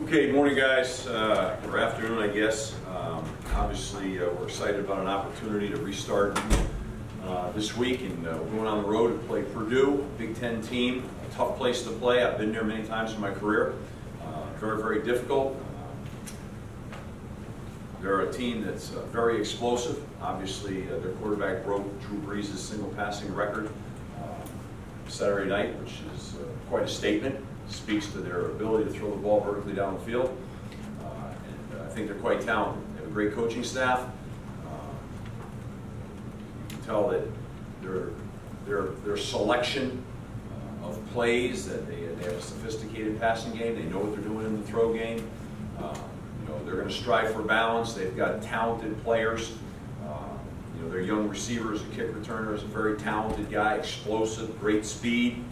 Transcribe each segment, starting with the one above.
Okay, good morning, guys, or afternoon, I guess. Obviously, we're excited about an opportunity to restart this week, and we're going on the road to play Purdue, a Big Ten team, a tough place to play. I've been there many times in my career. Very, very difficult. They're a team that's very explosive. Obviously, their quarterback broke Drew Brees' single passing record Saturday night, which is quite a statement. Speaks to their ability to throw the ball vertically down the field. And I think they're quite talented. They have a great coaching staff. You can tell that their selection of plays, that they have a sophisticated passing game. They know what they're doing in the throw game. They're going to strive for balance. They've got talented players. Their young receivers, a kick returner is a very talented guy, explosive, great speed.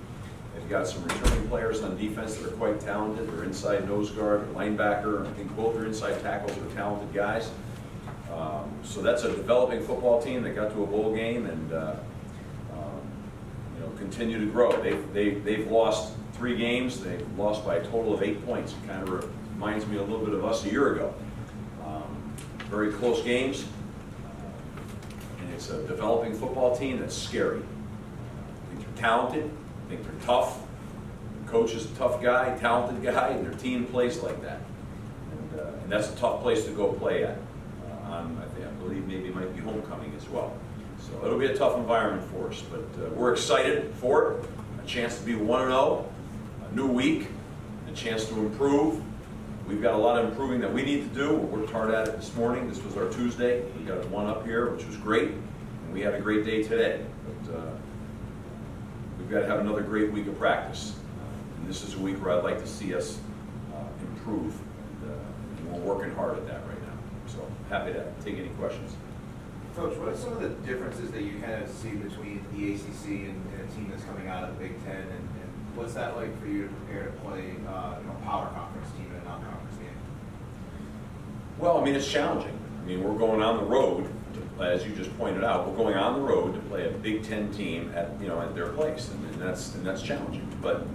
They've got some returning players on defense that are quite talented. Their inside nose guard, their linebacker, I think both their inside tackles are talented guys. So that's a developing football team that got to a bowl game and continue to grow. They've lost 3 games. They've lost by a total of 8 points. It kind of reminds me a little bit of us a year ago. Very close games. And it's a developing football team that's scary. I think they're talented. I think they're tough. The coach is a tough guy, talented guy, and their team plays like that. And that's a tough place to go play at. I believe maybe it might be homecoming as well. So it'll be a tough environment for us, but we're excited for it. A chance to be 1-0, a new week, a chance to improve. We've got a lot of improving that we need to do. We worked hard at it this morning. This was our Tuesday. We got one up here, which was great, and we had a great day today. But we've got to have another great week of practice. And this is a week where I'd like to see us improve. And we're working hard at that right now. So happy to take any questions. Coach, what are some of the differences that you kind of see between the ACC and a team that's coming out of the Big Ten? And what's that like for you to prepare to play power conference team in a non-conference game? Well, I mean, it's challenging. I mean, we're going on the road, as you just pointed out. We're going on the road to play a Big Ten team at their place, and that's challenging. But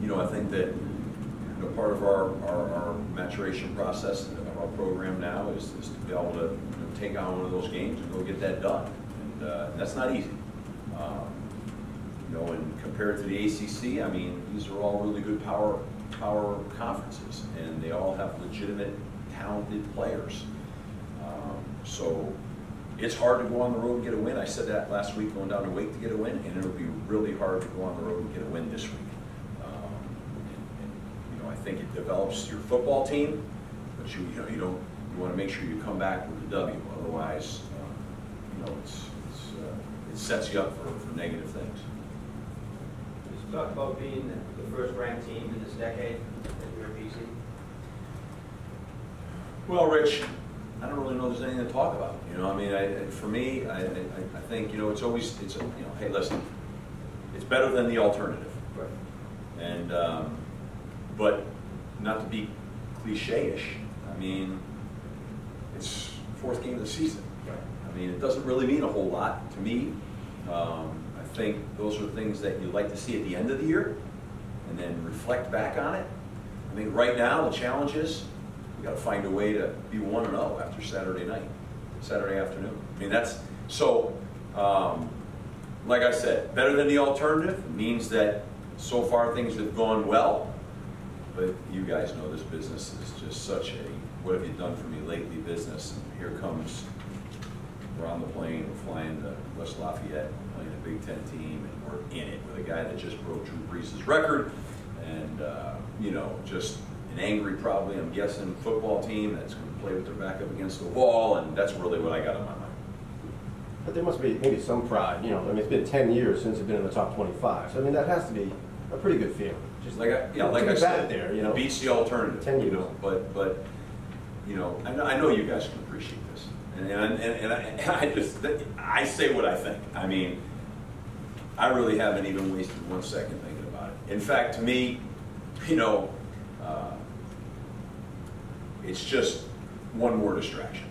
I think that part of our maturation process of our program now is to be able to take on one of those games and go get that done, and that's not easy. And compared to the ACC, I mean, these are all really good power conferences, and they all have legitimate, talented players. So it's hard to go on the road and get a win. I said that last week going down to Wake to get a win, and it'll be really hard to go on the road and get a win this week. I think it develops your football team, but you want to make sure you come back with a W. Otherwise, it sets you up for negative things. Let's talk about being the first-ranked team in this decade at your PC. Well, Rich, I don't really know there's anything to talk about. I mean, for me, I think hey, listen, it's better than the alternative. Right. And but not to be cliche-ish, I mean, it's 4th game of the season. Right. I mean, it doesn't really mean a whole lot to me. I think those are things that you'd like to see at the end of the year and then reflect back on it. I think right now the challenge is we got to find a way to be 1-0 after Saturday afternoon. I mean, that's so. Like I said, better than the alternative means that so far things have gone well. But you guys know this business is just such a what have you done for me lately business. And here comes, we're on the plane, we're flying to West Lafayette, playing a Big Ten team, and we're in it with a guy that just broke Drew Brees' record, and just an angry, probably I'm guessing, football team that's going to play with their back up against the wall, and that's really what I got in my mind. But there must be maybe some pride. I mean, it's been 10 years since you've been in the top 25, so I mean that has to be a pretty good feeling. Just like I said, there, beats the alternative. 10 years. But I know you guys can appreciate this, and I say what I think. I mean, I really haven't even wasted 1 second thinking about it. In fact, to me, it's just one more distraction.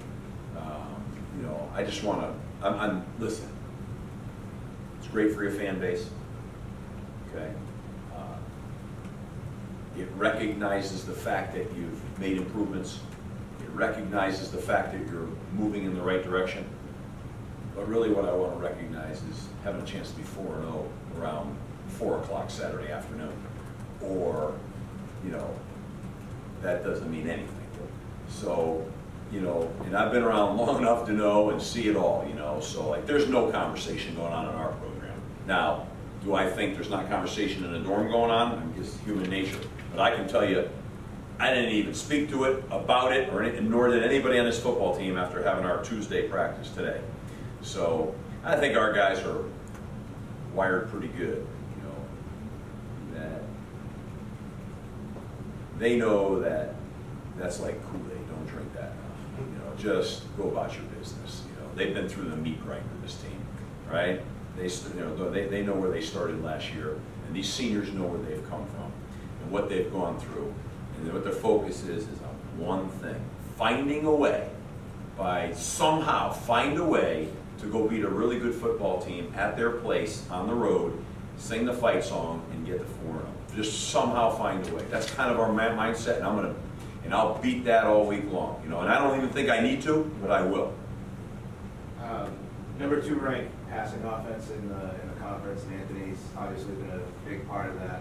I just want to. Listen. It's great for your fan base. Okay. It recognizes the fact that you've made improvements. It recognizes the fact that you're moving in the right direction. But really what I want to recognize is having a chance to be 4-0 around 4 o'clock Saturday afternoon. Or, you know, that doesn't mean anything. So, you know, and I've been around long enough to know and see it all, you know, so like there's no conversation going on in our program. Now, do I think there's not conversation in the dorm going on? I'm just human nature. But I can tell you, I didn't even speak to it, about it, or nor did anybody on this football team after having our Tuesday practice today. So I think our guys are wired pretty good, you know, that they know that that's like Kool-Aid, don't drink that. You know, just go about your business. You know, they've been through the meat grinder, this team, right? They know where they started last year, and these seniors know where they've come from and what they've gone through, and what their focus is on one thing: finding a way, somehow find a way to go beat a really good football team at their place on the road, sing the fight song, and get the 4-0. Just somehow find a way. That's kind of our mindset, and I'll beat that all week long. You know, and I don't even think I need to, but I will. Number 2 ranked passing offense in the conference, and Anthony's obviously been a big part of that.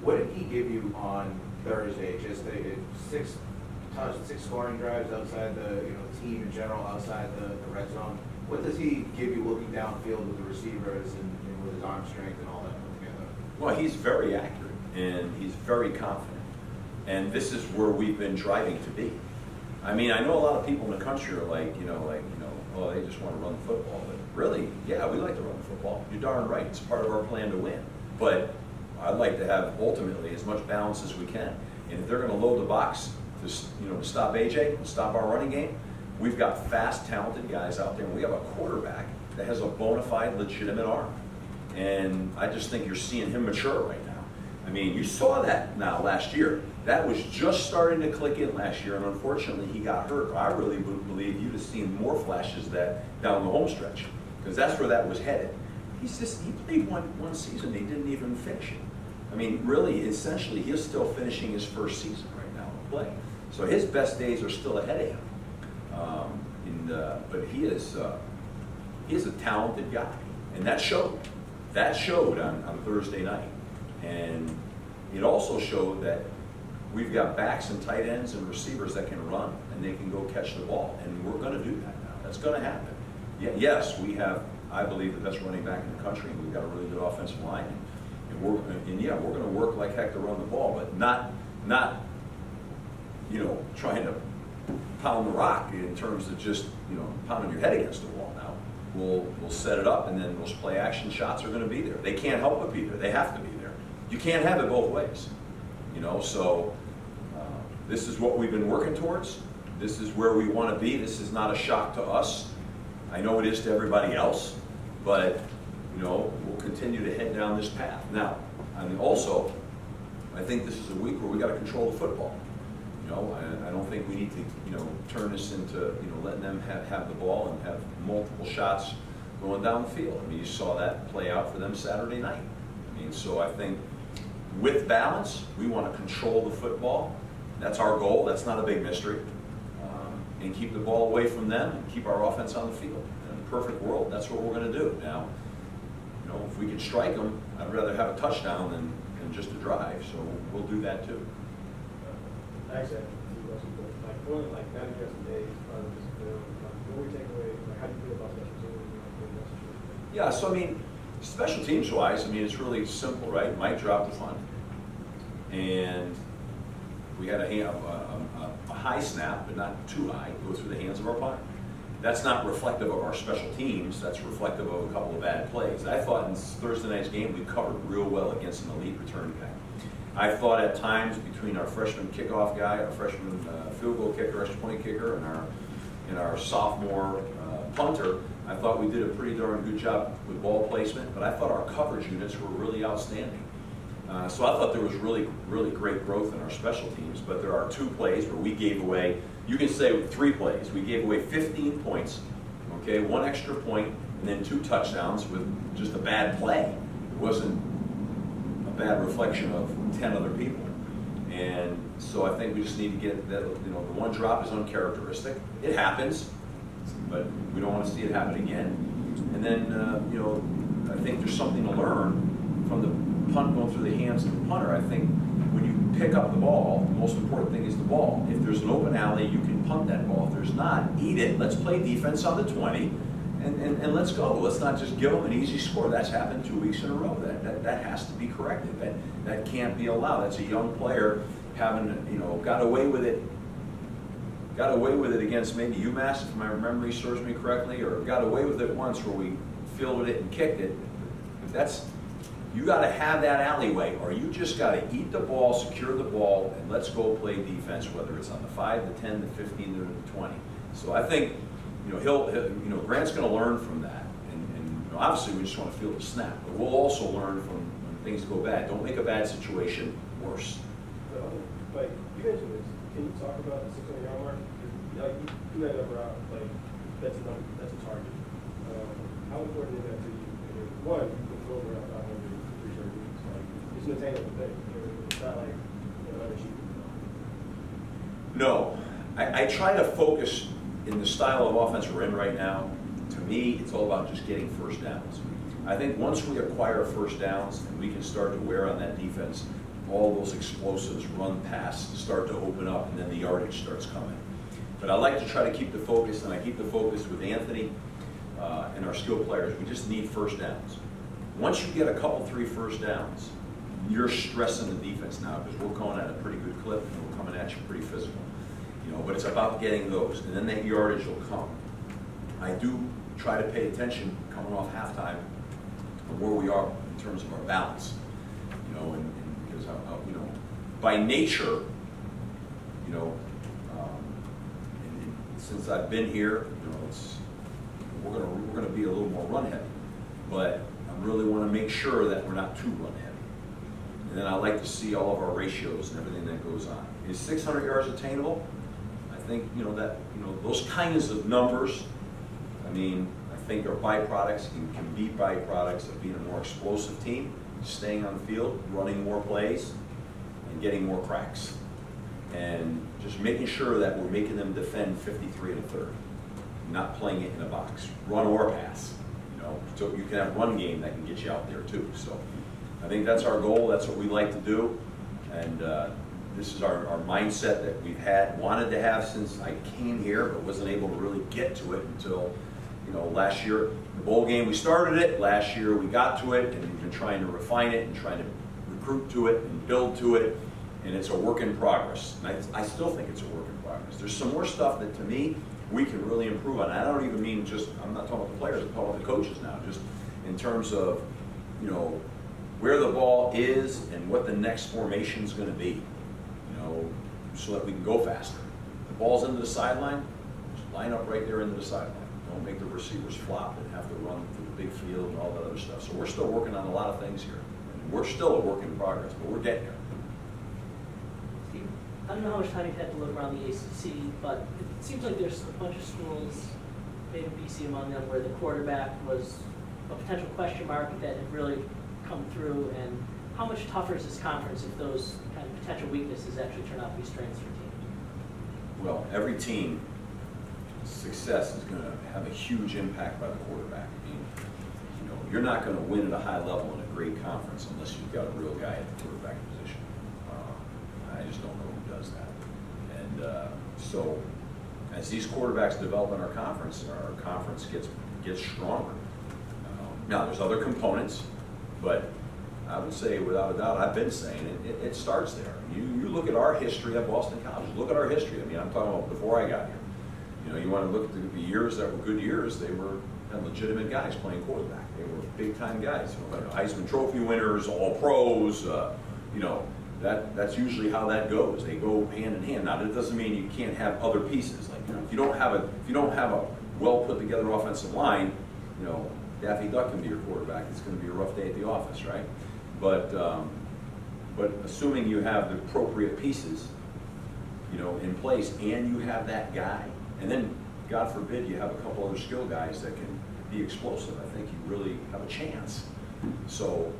What did he give you on Thursday? Just 6 scoring drives outside the team in general, outside the red zone. What does he give you looking downfield with the receivers and with his arm strength and all that put together? Well, he's very accurate and he's very confident, and this is where we've been driving to be. I mean, I know a lot of people in the country are like, oh, they just want to run the football. But really, yeah, we like to run the football. You're darn right. It's part of our plan to win. But I'd like to have ultimately as much balance as we can. And if they're going to load the box to stop AJ, to stop our running game, we've got fast, talented guys out there, and we have a quarterback that has a bona fide, legitimate arm. And I just think you're seeing him mature right now. I mean, you saw that now last year. That was just starting to click in last year, and unfortunately he got hurt. I really believe you'd have seen more flashes of that down the home stretch, because that's where that was headed. He played one season, he didn't even finish it. I mean, really, essentially, he's still finishing his first season right now in play. So his best days are still ahead of him. But he is a talented guy, and that showed. That showed on Thursday night. And it also showed that we've got backs and tight ends and receivers that can run, and they can go catch the ball. And we're going to do that now. That's going to happen. Yes, we have, I believe, the best running back in the country, and we've got a really good offensive line. And we're going to work like heck to run the ball, but not trying to pound the rock in terms of just pounding your head against the wall. Now we'll set it up, and then those play action shots are going to be there. They can't help but be there. They have to be there. You can't have it both ways. So this is what we've been working towards. This is where we want to be. This is not a shock to us. I know it is to everybody else, but we'll continue to head down this path. Now, also, I think this is a week where we got to control the football. I don't think we need to turn this into letting them have the ball and have multiple shots going down the field. I mean, you saw that play out for them Saturday night. I mean, so I think with balance, we want to control the football. That's our goal. That's not a big mystery. And keep the ball away from them and keep our offense on the field. In a perfect world, that's what we're going to do. Now, if we can strike them, I'd rather have a touchdown than just a drive. So we'll do that too. Thanks, Ed. Like that yesterday, what we take away, how do you feel about special teams? Yeah, so I mean, special teams wise, I mean, it's really simple, right? Mike dropped the punt, and we had a high snap, but not too high, go through the hands of our punter. That's not reflective of our special teams. That's reflective of a couple of bad plays. I thought in Thursday night's game we covered real well against an elite return guy. I thought at times between our freshman kickoff guy, our freshman field goal kicker, extra point kicker, and our sophomore punter, I thought we did a pretty darn good job with ball placement, but I thought our coverage units were really outstanding. So I thought there was really, really great growth in our special teams, but there are 2 plays where we gave away, you can say 3 plays, we gave away 15 points, okay, 1 extra point, and then 2 touchdowns with just a bad play. It wasn't a bad reflection of 10 other people. And so I think we just need to get that, you know, the one drop is uncharacteristic. It happens, but we don't want to see it happen again. And then, you know, I think there's something to learn from the punt going through the hands of the punter. I think when you pick up the ball, the most important thing is the ball. If there's an open alley, you can punt that ball. If there's not, eat it. Let's play defense on the 20, and let's go. Let's not just give them an easy score. That's happened 2 weeks in a row. That has to be corrected. That can't be allowed. That's a young player having, you know, got away with it against maybe UMass, if my memory serves me correctly, or got away with it once where we fielded it and kicked it. But you got to have that alleyway, or you just got to eat the ball, secure the ball, and let's go play defense, whether it's on the 5, the 10, the 15, or the 20. So I think, you know, you know, Grant's going to learn from that, and you know, obviously we just want to field the snap, but we'll also learn from when things go bad. Don't make a bad situation worse. Like you mentioned this, can you talk about the 600-yard mark? Like you had number out, like that's a target. How important is that to you? One, you can throw around 500 for sure. Like it's an attainable thing. It's not like another sheet. No, I try to focus in the style of offense we're in right now. To me, it's all about just getting first downs. I think once we acquire first downs and we can start to wear on that defense, all those explosives, run, pass, start to open up, and then the yardage starts coming. But I like to try to keep the focus, and I keep the focus with Anthony and our skill players. We just need first downs. Once you get a couple, 3 first downs, you're stressing the defense now because we're going at a pretty good clip and we're coming at you pretty physical. You know, but it's about getting those, and then that yardage will come. I do try to pay attention coming off halftime on where we are in terms of our balance. You know, and because you know, by nature, you know, and since I've been here, you know, we're gonna be a little more run heavy, but I really want to make sure that we're not too run heavy. And then I like to see all of our ratios and everything that goes on. Is 600 yards attainable? I think, you know, that, you know, those kinds of numbers, I mean, I think are byproducts, can be byproducts of being a more explosive team, staying on the field, running more plays, and getting more cracks. And just making sure that we're making them defend 53 1/3, not playing it in a box, run or pass. You know, so you can have run game that can get you out there too. So I think that's our goal. That's what we like to do, and this is our mindset that we've wanted to have since I came here, but wasn't able to really get to it until, you know, last year. The bowl game, we started it. Last year we got to it, and we've been trying to refine it and trying to recruit to it and build to it, and it's a work in progress. And I still think it's a work in progress. There's some more stuff that, to me, we can really improve on. I don't even mean just, I'm not talking about the players, I'm talking about the coaches now, just in terms of, you know, where the ball is and what the next formation is going to be, you know, so that we can go faster. The ball's into the sideline, just line up right there into the sideline. Don't make the receivers flop and have to run through the big field and all that other stuff. So we're still working on a lot of things here. And we're still a work in progress, but we're getting there. Steve, I don't know how much time you've had to look around the ACC, but it seems like there's a bunch of schools, maybe BC among them, where the quarterback was a potential question mark that had really come through. And how much tougher is this conference if those kind of potential weaknesses actually turn out to be strengths for teams? Well, every team, success is going to have a huge impact by the quarterback. I mean, you know, you're not going to win at a high level in a great conference unless you've got a real guy at the quarterback position. I just don't know who does that. And so, as these quarterbacks develop in our conference gets stronger. Now, there's other components, but I would say, without a doubt, I've been saying it starts there. You look at our history at Boston College. Look at our history. I mean, I'm talking about before I got here. You know, you want to look at the years that were good years. They were legitimate guys playing quarterback. They were big-time guys. You know, Heisman Trophy winners, All-Pros. You know, that's usually how that goes. They go hand in hand. Now, that doesn't mean you can't have other pieces. Like, you know, if you don't have a well put together offensive line, you know, Daffy Duck can be your quarterback. It's going to be a rough day at the office, right? But assuming you have the appropriate pieces, you know, in place, and you have that guy, and then, God forbid, you have a couple other skill guys that can be explosive, I think you really have a chance. So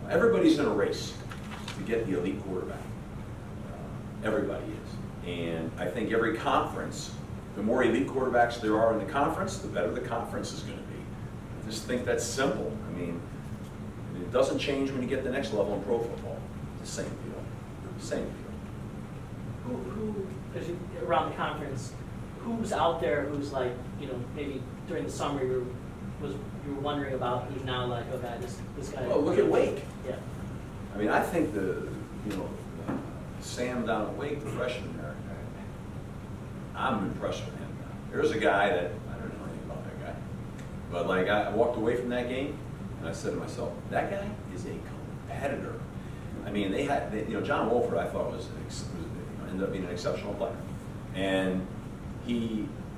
everybody's in a race to get the elite quarterback. Everybody is. And I think every conference, the more elite quarterbacks there are in the conference, the better the conference is going to be. I just think that's simple. I mean, it doesn't change when you get to the next level in pro football. It's the same deal. Same deal. Who, because around the conference, who's out there who's like, you know, maybe during the summer you were wondering about, who's now like, okay, this guy. Well, look at Wake. Yeah. I mean, I think Sam down at Wake, the freshman there, I'm impressed with him. There's a guy that, I don't know anything about that guy, but like I walked away from that game and I said to myself, that guy is a competitor. I mean, John Wolford I thought ended up being an exceptional player. And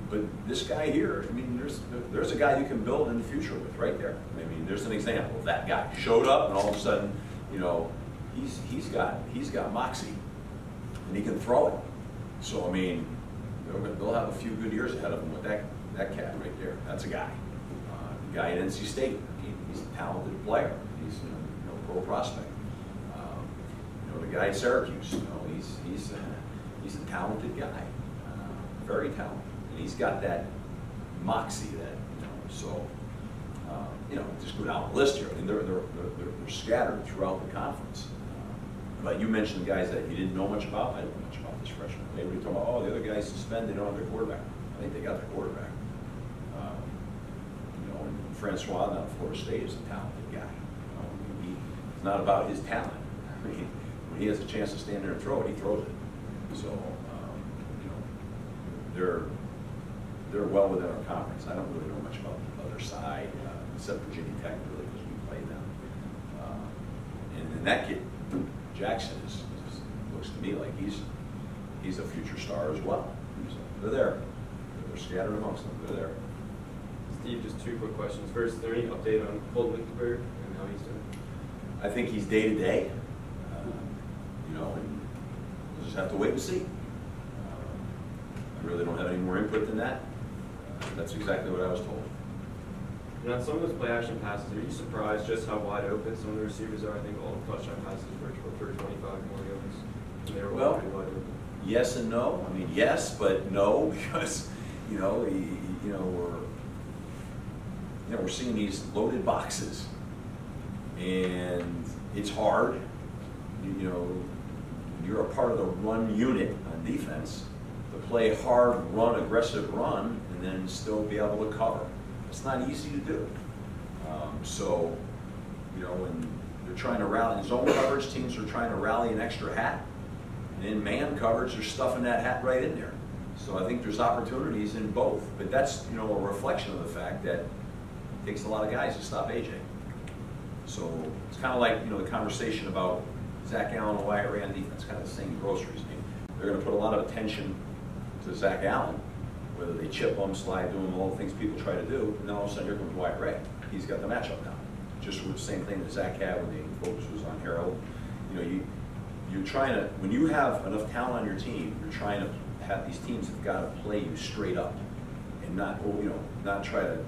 but this guy here, I mean, there's a guy you can build in the future with right there. I mean, there's an example of that guy. Showed up and all of a sudden, you know, he's got moxie and he can throw it. So I mean, they'll have a few good years ahead of them with that cat right there. That's a guy. The guy at NC State, he's a talented player. He's pro prospect. The guy at Syracuse, he's a talented guy, very talented, and he's got that moxie that just go down the list here. I mean, they're scattered throughout the conference. But you mentioned guys that you didn't know much about. I didn't know much about this freshman. Maybe talking about, the other guy's suspended, they don't have their quarterback. I think they got their quarterback. And Francois down at Florida State is a talented guy. It's not about his talent. I mean, when he has a chance to stand there and throw it, he throws it. So, they're well within our conference. I don't really know much about the other side, except Virginia Tech, really, because we played them. And then that kid, Jackson, looks to me like he's a future star as well. So they're there. They're scattered amongst them. They're there. Steve, just two quick questions. First, is there any update on Colton Lichtenberg and how he's doing? I think he's day to day. And we'll just have to wait and see. I really don't have any more input than that. That's exactly what I was told. And on some of those play action passes, are you surprised just how wide open some of the receivers are? I think all the touchdown passes were for 25 more yards. And they were all pretty wide open. Yes and no. I mean, yes, but no, because we're seeing these loaded boxes, and it's hard. You're a part of the run unit on defense to play hard, aggressive run, and then still be able to cover. It's not easy to do. When they're trying to rally in zone coverage, teams are trying to rally an extra hat, and in man coverage, they're stuffing that hat right in there. So I think there's opportunities in both, but that's a reflection of the fact that it takes a lot of guys to stop AJ. So it's kind of like the conversation about Zach Allen and Wyatt Ray on defense, kind of the same groceries. I mean, they're going to put a lot of attention to Zach Allen, whether they chip him, slide to him, all the things people try to do, and then all of a sudden here comes Wyatt Ray. He's got the matchup now. Just the same thing that Zach had when the focus was on Harold. You're trying to, when you have enough talent on your team, you're trying to have these teams that have got to play you straight up and not try to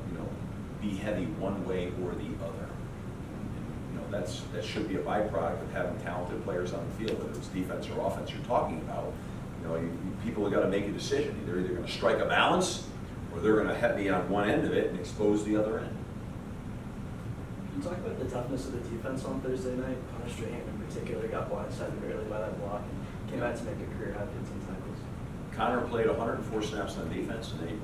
be heavy one way or the other. That should be a byproduct of having talented players on the field, whether it's defense or offense you're talking about. People have got to make a decision. They're either going to strike a balance or they're going to be on one end of it and expose the other end. Can you talk about the toughness of the defense on Thursday night? Connor Strahan in particular got blindsided early by that block and came back to make a career high 15 tackles. Connor played 104 snaps on defense, and then he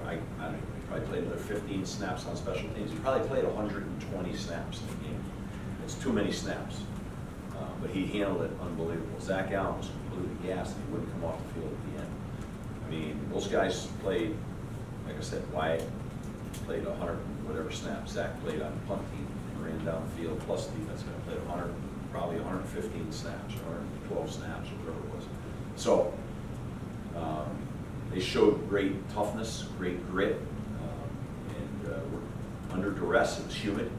probably played another 15 snaps on special teams. He probably played 120 snaps in the game. It's too many snaps, but he handled it unbelievable. Zach Allen was completely gassed, and he wouldn't come off the field at the end. I mean, those guys played, like I said, Wyatt played 100 whatever snaps. Zach played on the punt team and ran down the field, plus the defense guy played probably 115 snaps, or 112 snaps, or whatever it was. So they showed great toughness, great grit, and were under duress. It was humid.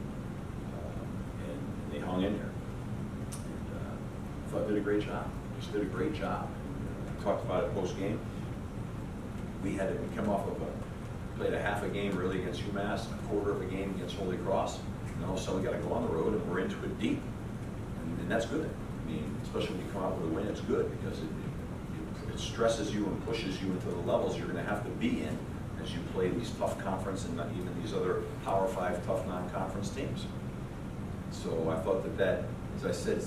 They hung in there. And I thought they did a great job. Just did a great job. We talked about it post game. We come off of played a half a game really against UMass, and a quarter of a game against Holy Cross. And all of a sudden we got to go on the road, and we're into it deep. And that's good. I mean, especially when you come out with a win, it's good because it stresses you and pushes you into the levels you're going to have to be in as you play these tough conference and even these other Power 5 tough non-conference teams. So I thought that, as I said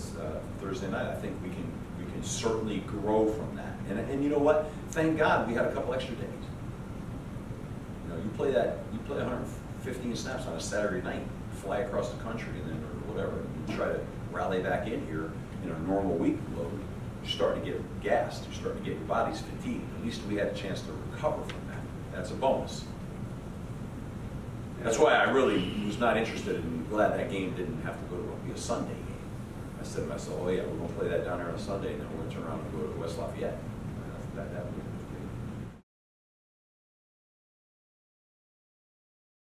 Thursday night, I think we can certainly grow from that. And you know what? Thank God we had a couple extra days. You know, you play 115 snaps on a Saturday night, fly across the country, and then or whatever, and you try to rally back in here in a normal week load. You're starting to get gassed. You're starting to get your bodies fatigued. At least we had a chance to recover from that. That's a bonus. That's why I really was not interested and glad that game didn't have to go to be a Sunday game. I said to myself, oh yeah, we're going to play that down here on a Sunday, and then we're going to turn around and go to West Lafayette. That would